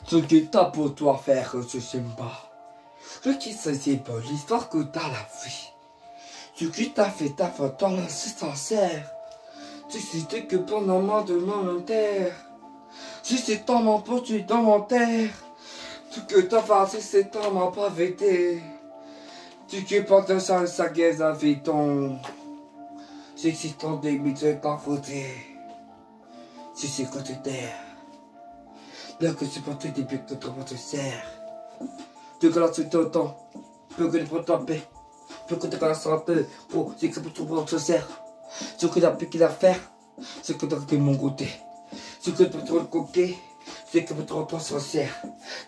Ce que t'as pour toi faire, je sais pas. Ce qui c'est pas l'histoire que t'as la vie. Ce que t'as fait, ta toi là, c'est sincère. Si c'était que pendant moi de terre. Si c'est ton mon pot, tu es dans mon terre. Ce que t'as fait, c'est ton mon pas vêté. Ce que pendant ça, sa guise avec ton. Si c'est ton début, tu t'en foutais. Si c'est que tu terre. Là que c'est pour te début que ton te sert. Tu glaces tout le temps. Peu que tu prends ta paix. Peu que tu glaces un peu. Oh, c'est que pour tout te sert. Ce que t'as piqué l'affaire. Ce que t'as fait de mon côté. Ce que tu peux te coquer. Ce que pour toi sincère.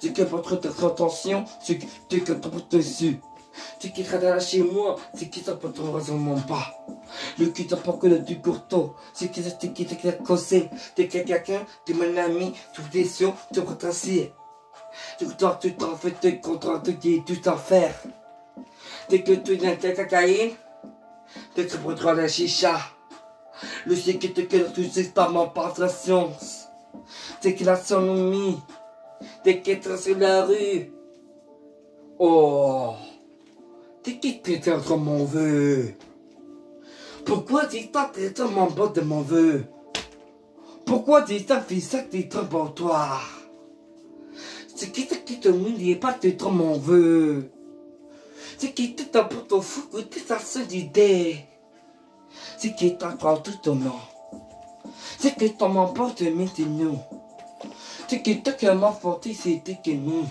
Ce que pour te attention. Ce que tu peux te su. Ce qui est là chez moi. Ce qui ça peut te raisonnement pas. Le cul t'as pas que le du courteau. Ce qui t'a causé. T'es quelqu'un, t'es mon ami. Tout est sûr, tu peux t'asseoir. Tu t'en fais tes contrats, tu dis tout en faire. Dès que tu viens de cacaïne, dès que tu prends la chicha. Le c'est que tu sais pas pas de science. Dès qu'il a son ami, dès qu'il est sur la rue. Oh, dès qu'il t'es entre mon vœu. Pourquoi dis-tu t'es mon bord de mon vœu? Pourquoi dis-tu fais ça que t'es trop pour toi? C'est qui te mouille pas de trop mon vœu. C'est qui te t'en pour ton fou que t'es sa seule idée. C'est qui t'en prend tout ton nom. C'est que ton m'emporte maintenant. C'est qui te que m'emporte c'était que nous.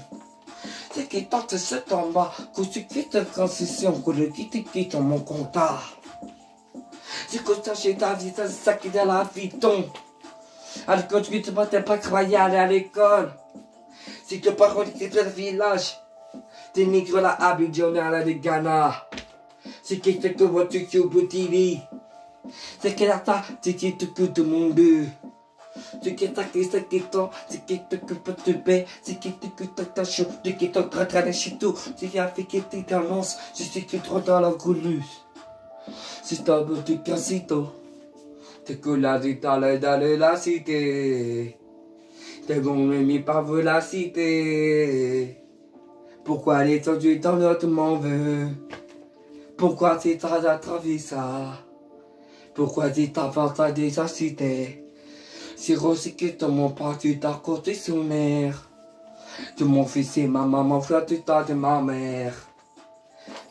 C'est qui t'en te set en bas. Que tu quittes transition. Que le quitte dans mon compta. C'est que ça chez ta vie. C'est ça qui est dans la vie ton. Alors que tu ne pas croyer aller à l'école. Si tu parles de le village, t'es négro la Abidjan à la de Ghana. C'est qui te que tu es au petit lit. C'est qui la ta, c'est qui te que de mon deux. C'est qui ta qui c'est qui ton, c'est qui te que peut te paix, c'est qui te que ta chaud, c'est qui te traite chez tout, c'est qui a fait qui te t'annonce, c'est qui te dans la coulisse. C'est ta beauté cassito. T'es que la détale dans la cité. T'es bon, mais pas vous la cité. Pourquoi les tendus dans notre m'en veut? Pourquoi t'es à travers ça? Pourquoi t'es à déjà cité? C'est aussi que ton mon père tu t'as côté son mère. De mon fils et ma maman, frère tu t'as de ma mère.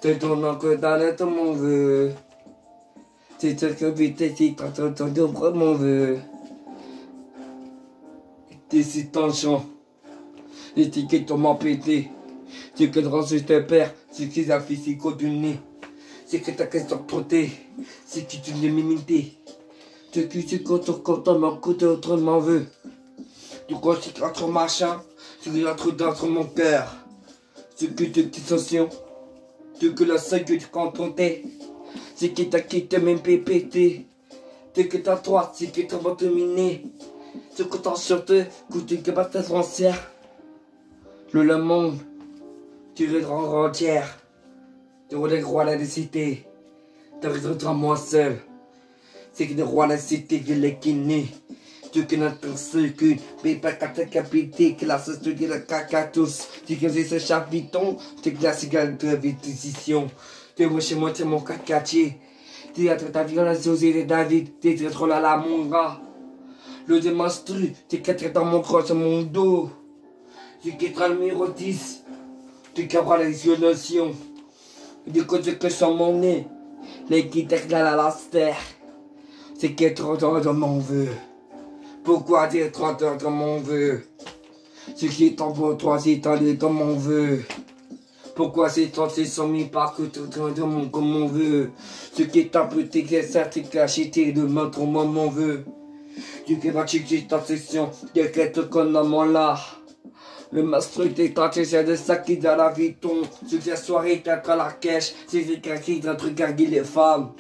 Te donnant que dans le ton mon veut. C'est ce que vite si t'as entendu mon veut. T'es tension. Les tickets t'ont pété. C'est que dans ce te père, c'est qu'ils a fait si du nez. C'est que t'as qu'à sortir. C'est que tu l'as minité. C'est que tu comptes mon côté autrement veut. Du coup, c'est entre machin, c'est que entre dans mon cœur. C'est que tu tension. C'est que la seule que tu contentais. C'est que t'as quitté même pété. C'est que t'as toi, c'est que t'as pas terminé. C'est que t'as surtout, que tu n'es pas ta frontière. Le monde, tu le rends entière. Tu es le roi de la cité. Tu es moi seul. C'est que le roi de la cité, je l'ai kiné. Tu connais ton circuit, mais pas qu'à te capiter, que la société de la caca tous. Tu connais ce chapiton, tu es la cigale de la décision. Tu es chez moi, tu es mon cacaché. Tu es ta vie dans la société de David, tu es trop là, la monga. Le démonstru, tu es dans mon croix sur mon dos. Tu quitteras le numéro 10. Tu cabras les yeux notions. Du côté que sur mon nez. Les guitares là la laster. C'est qu'il est trop dans mon vœu. Pourquoi dire trop dans mon vœu? Ce qui est en pour toi, c'est dans mon vœu. Pourquoi c'est tant c'est sans mis par que tout dans mon comme mon vœu? Ce qui est un peu c'est caché de mettre mon vœu. Tu qui vas checker ta session, de quelque qu'on là. Le mastre est tenté, c'est de ça qui dans la vie tombe. Sur la soirée, t'as à la cache, c'est des qui d'un truc à les femmes.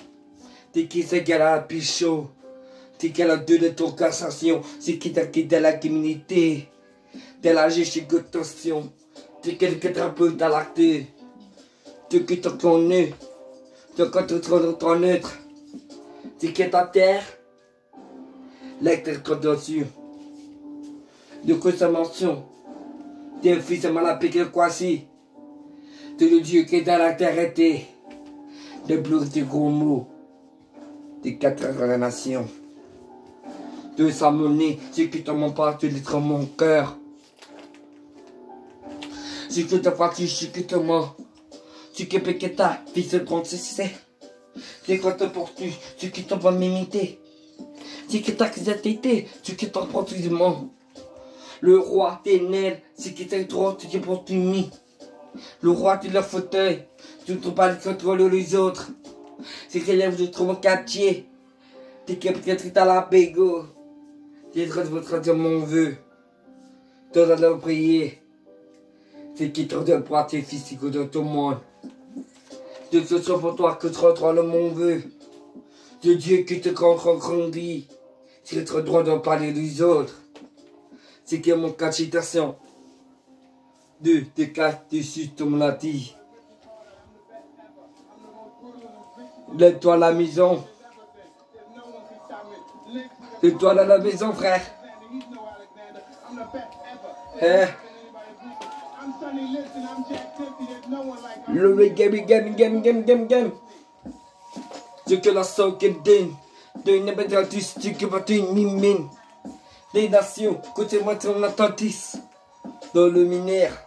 T'es qui c'est qu'elle a un pichot. T'es qu'elle a deux de ton cassation, c'est qui t'a quitté la communauté. T'es la chez que tension. T'es quelque thérapeute dans l'acte. T'es qui te connais. T'es quand tu te ton neutre. T'es qui ta terre. L'électrique dessus. De quoi ça mention? T'es fils de Malapéque Kwasi. T'es le Dieu qui est dans la terre était. De plus des gros mots. Des 4 nations. De sa monnaie, c'est que t'en m'en pas, tu litres mon cœur. C'est que t'as parti, c'est que t'as mort. C'est que ta fils de 36. C'est quoi te portes-tu, c'est que t'en vas m'imiter. C'est que t'as que été, c'est que t'en prends tout le monde. Le roi des nègres, c'est que t'es trop, c'est que pour tu mis. Le roi de leur fauteuil, tu ne pas contrôler les autres. C'est que lève de trop mon quartier. T'es que peut-être à la bégo. T'es de votre dire mon vœu. T'en as le prier. C'est qui t'en donne pour tes fils de tout le monde. De ce soit pour toi que tu rentres le mon vœu. De Dieu qui te grandit. C'est notre droit d'en parler des autres. C'est que mon cas de citation. 2, des 4, dessus, tu me l'as dit. Lève-toi à la maison. Lève-toi à la maison, frère. Hein? Le game. C'est que la sauce est dingue. De une bête artistique qui va te mimine. Les nations, côté moi, ton attentis. Dans le minaire.